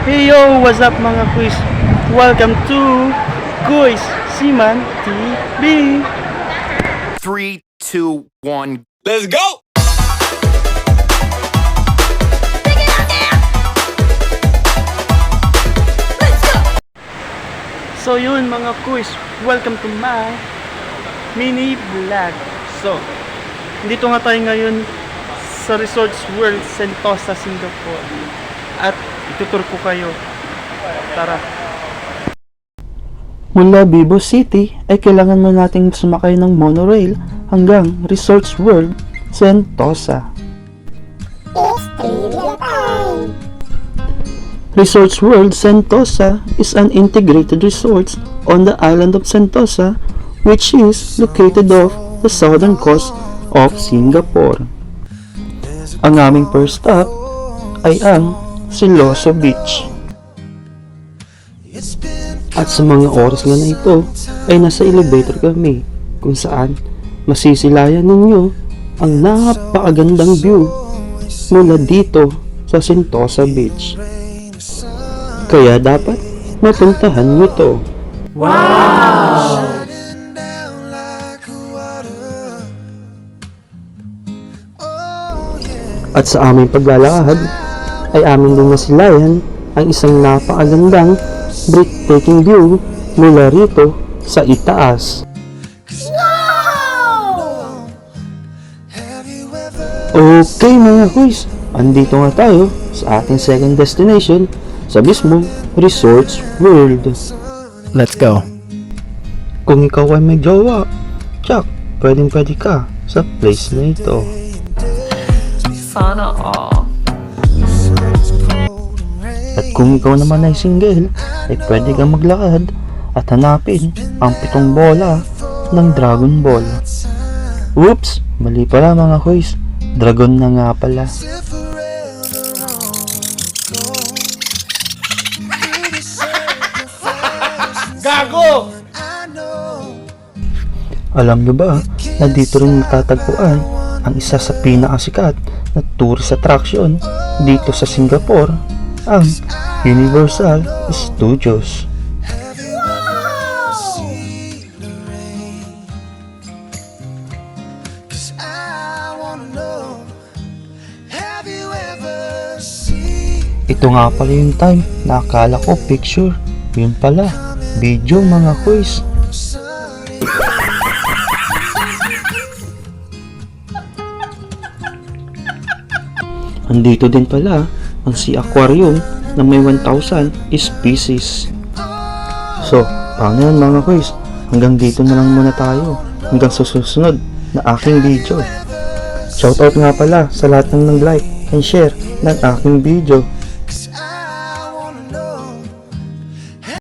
Hey yo, what's up mga quiz? Welcome to Quiz Seaman TV. 3, 2, 1, let's go! So yun mga quiz, welcome to my mini vlog. So, dito nga tayo ngayon sa Resorts World Sentosa, Singapore. At itutur ko kayo. Tara. Mula Vivo City ay kailangan mo nating sumakay ng monorail hanggang Resorts World Sentosa. Resorts World Sentosa is an integrated resort on the island of Sentosa, which is located off the southern coast of Singapore. Ang aming first stop ay ang Siloso Beach. At sa mga oras nga na ito ay nasa elevator kami kung saan masisilayan ninyo ang napakagandang view mula dito sa Sentosa Beach. Kaya dapat mapuntahan nyo to. Wow! At sa aming paglalakad ay amin din nasilayan ang isang napakagandang breathtaking view mula rito sa itaas. Okay mga quiz, andito nga tayo sa ating second destination sa mismong Resorts World. Let's go. Kung ikaw ay may jowa, tsak, pwede ka sa place na ito. Sana all. At kung ikaw naman ay single, ay pwede kang maglakad at hanapin ang 7 bola ng Dragon Ball. Oops! Mali pala mga quiz. Dragon na nga pala. Gago! Alam nyo ba na dito rin matatagpuan ang isa sa pinakasikat na tourist attraction dito sa Singapore, ang Universal Studios. Ito nga pala yung time na akala ko picture, yun pala, video mga quiz. Andito din pala ang Sea Aquarium na may 1,000 species. So, paano yan mga quiz? Hanggang dito na lang muna tayo. Hanggang sa susunod na aking video. Shoutout nga pala sa lahat ng nag-like and share ng aking video.